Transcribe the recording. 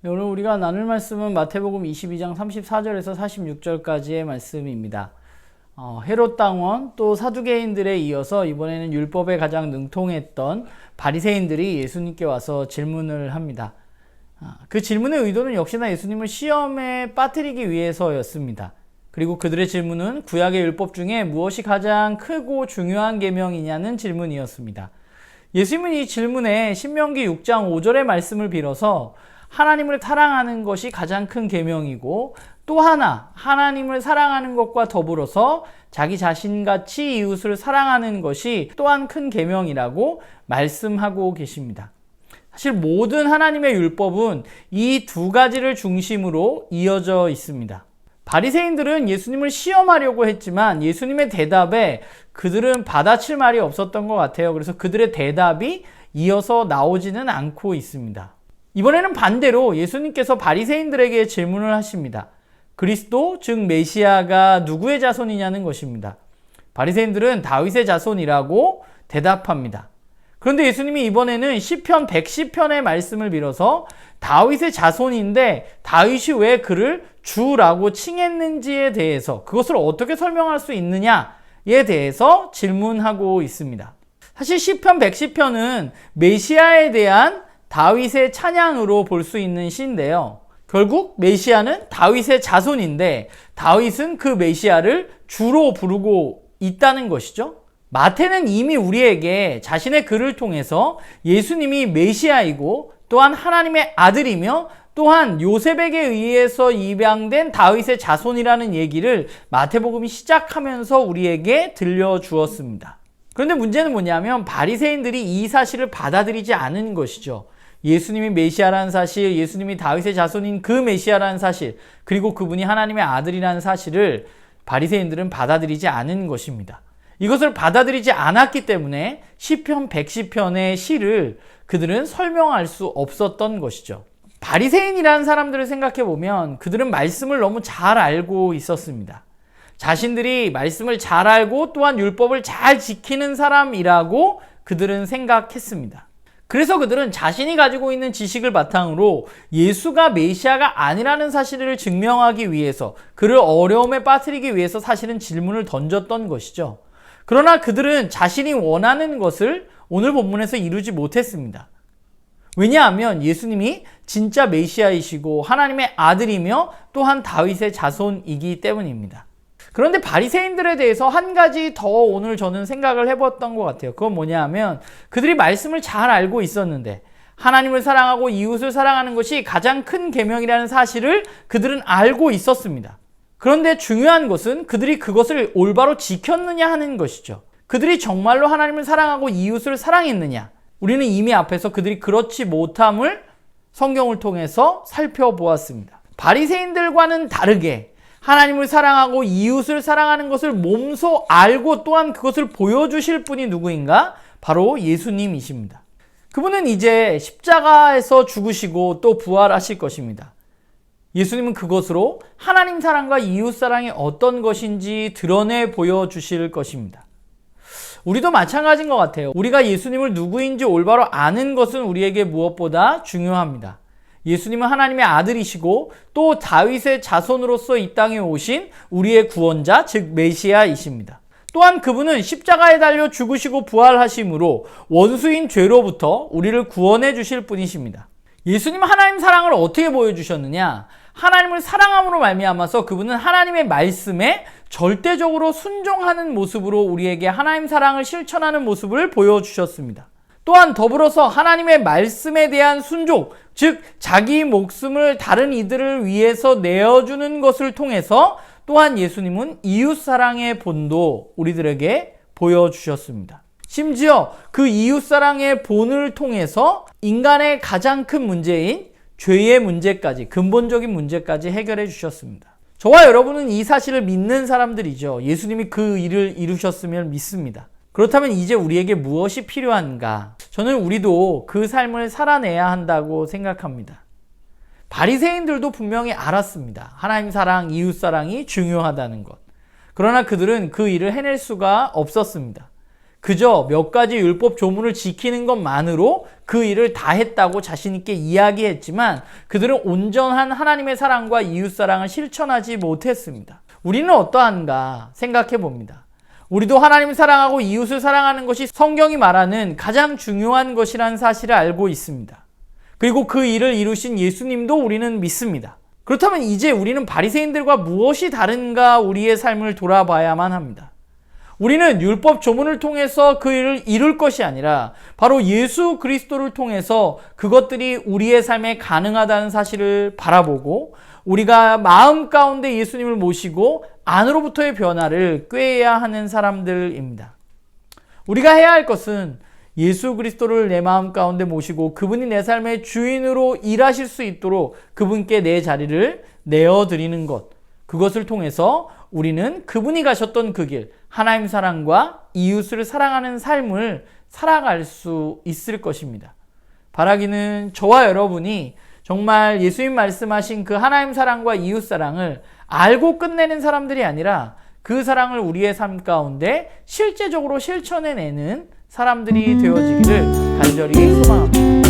오늘 우리가 나눌 말씀은 마태복음 22장 34절에서 46절까지의 말씀입니다. 헤롯 당원 또 사두개인들에 이어서 이번에는 율법에 가장 능통했던 바리새인들이 예수님께 와서 질문을 합니다. 그 질문의 의도는 역시나 예수님을 시험에 빠뜨리기 위해서였습니다. 그리고 그들의 질문은 구약의 율법 중에 무엇이 가장 크고 중요한 계명이냐는 질문이었습니다. 예수님은 이 질문에 신명기 6장 5절의 말씀을 빌어서 하나님을 사랑하는 것이 가장 큰 계명이고 또 하나 하나님을 사랑하는 것과 더불어서 자기 자신같이 이웃을 사랑하는 것이 또한 큰 계명이라고 말씀하고 계십니다. 사실 모든 하나님의 율법은 이 두 가지를 중심으로 이어져 있습니다. 바리새인들은 예수님을 시험하려고 했지만 예수님의 대답에 그들은 받아칠 말이 없었던 것 같아요. 그래서 그들의 대답이 이어서 나오지는 않고 있습니다. 이번에는 반대로 예수님께서 바리새인들에게 질문을 하십니다. 그리스도 즉 메시아가 누구의 자손이냐는 것입니다. 바리새인들은 다윗의 자손이라고 대답합니다. 그런데 예수님이 이번에는 시편 110편의 말씀을 빌어서 다윗의 자손인데 다윗이 왜 그를 주라고 칭했는지에 대해서 그것을 어떻게 설명할 수 있느냐에 대해서 질문하고 있습니다. 사실 시편 110편은 메시아에 대한 다윗의 찬양으로 볼 수 있는 시인데요. 결국 메시아는 다윗의 자손인데 다윗은 그 메시아를 주로 부르고 있다는 것이죠. 마태는 이미 우리에게 자신의 글을 통해서 예수님이 메시아이고 또한 하나님의 아들이며 또한 요셉에게 의해서 입양된 다윗의 자손이라는 얘기를 마태복음이 시작하면서 우리에게 들려주었습니다. 그런데 문제는 뭐냐면 바리새인들이 이 사실을 받아들이지 않은 것이죠. 예수님이 메시아라는 사실, 예수님이 다윗의 자손인 그 메시아라는 사실, 그리고 그분이 하나님의 아들이라는 사실을 바리새인들은 받아들이지 않은 것입니다. 이것을 받아들이지 않았기 때문에 시편 110편의 시를 그들은 설명할 수 없었던 것이죠. 바리새인이라는 사람들을 생각해 보면 그들은 말씀을 너무 잘 알고 있었습니다. 자신들이 말씀을 잘 알고 또한 율법을 잘 지키는 사람이라고 그들은 생각했습니다. 그래서 그들은 자신이 가지고 있는 지식을 바탕으로 예수가 메시아가 아니라는 사실을 증명하기 위해서 그를 어려움에 빠뜨리기 위해서 사실은 질문을 던졌던 것이죠. 그러나 그들은 자신이 원하는 것을 오늘 본문에서 이루지 못했습니다. 왜냐하면 예수님이 진짜 메시아이시고 하나님의 아들이며 또한 다윗의 자손이기 때문입니다. 그런데 바리새인들에 대해서 한 가지 더 오늘 저는 생각을 해봤던 것 같아요. 그건 뭐냐 하면 그들이 말씀을 잘 알고 있었는데 하나님을 사랑하고 이웃을 사랑하는 것이 가장 큰 계명이라는 사실을 그들은 알고 있었습니다. 그런데 중요한 것은 그들이 그것을 올바로 지켰느냐 하는 것이죠. 그들이 정말로 하나님을 사랑하고 이웃을 사랑했느냐. 우리는 이미 앞에서 그들이 그렇지 못함을 성경을 통해서 살펴보았습니다. 바리새인들과는 다르게 하나님을 사랑하고 이웃을 사랑하는 것을 몸소 알고 또한 그것을 보여주실 분이 누구인가? 바로 예수님이십니다. 그분은 이제 십자가에서 죽으시고 또 부활하실 것입니다. 예수님은 그것으로 하나님 사랑과 이웃 사랑이 어떤 것인지 드러내 보여주실 것입니다. 우리도 마찬가지인 것 같아요. 우리가 예수님을 누구인지 올바로 아는 것은 우리에게 무엇보다 중요합니다. 예수님은 하나님의 아들이시고 또 다윗의 자손으로서 이 땅에 오신 우리의 구원자, 즉 메시아이십니다. 또한 그분은 십자가에 달려 죽으시고 부활하심으로 원수인 죄로부터 우리를 구원해 주실 분이십니다. 예수님은 하나님 사랑을 어떻게 보여주셨느냐? 하나님을 사랑함으로 말미암아서 그분은 하나님의 말씀에 절대적으로 순종하는 모습으로 우리에게 하나님 사랑을 실천하는 모습을 보여주셨습니다. 또한 더불어서 하나님의 말씀에 대한 순종, 즉 자기 목숨을 다른 이들을 위해서 내어주는 것을 통해서 또한 예수님은 이웃사랑의 본도 우리들에게 보여주셨습니다. 심지어 그 이웃사랑의 본을 통해서 인간의 가장 큰 문제인 죄의 문제까지, 근본적인 문제까지 해결해 주셨습니다. 저와 여러분은 이 사실을 믿는 사람들이죠. 예수님이 그 일을 이루셨음을 믿습니다. 그렇다면 이제 우리에게 무엇이 필요한가? 저는 우리도 그 삶을 살아내야 한다고 생각합니다. 바리새인들도 분명히 알았습니다. 하나님 사랑, 이웃 사랑이 중요하다는 것. 그러나 그들은 그 일을 해낼 수가 없었습니다. 그저 몇 가지 율법 조문을 지키는 것만으로 그 일을 다 했다고 자신 있게 이야기했지만 그들은 온전한 하나님의 사랑과 이웃 사랑을 실천하지 못했습니다. 우리는 어떠한가 생각해 봅니다. 우리도 하나님을 사랑하고 이웃을 사랑하는 것이 성경이 말하는 가장 중요한 것이라는 사실을 알고 있습니다. 그리고 그 일을 이루신 예수님도 우리는 믿습니다. 그렇다면 이제 우리는 바리새인들과 무엇이 다른가 우리의 삶을 돌아봐야만 합니다. 우리는 율법 조문을 통해서 그 일을 이룰 것이 아니라 바로 예수 그리스도를 통해서 그것들이 우리의 삶에 가능하다는 사실을 바라보고 우리가 마음 가운데 예수님을 모시고 안으로부터의 변화를 꾀해야 하는 사람들입니다. 우리가 해야 할 것은 예수 그리스도를 내 마음 가운데 모시고 그분이 내 삶의 주인으로 일하실 수 있도록 그분께 내 자리를 내어드리는 것. 그것을 통해서 우리는 그분이 가셨던 그 길, 하나님 사랑과 이웃을 사랑하는 삶을 살아갈 수 있을 것입니다. 바라기는 저와 여러분이 정말 예수님 말씀하신 그 하나님 사랑과 이웃 사랑을 알고 끝내는 사람들이 아니라 그 사랑을 우리의 삶 가운데 실제적으로 실천해내는 사람들이 되어지기를 간절히 소망합니다.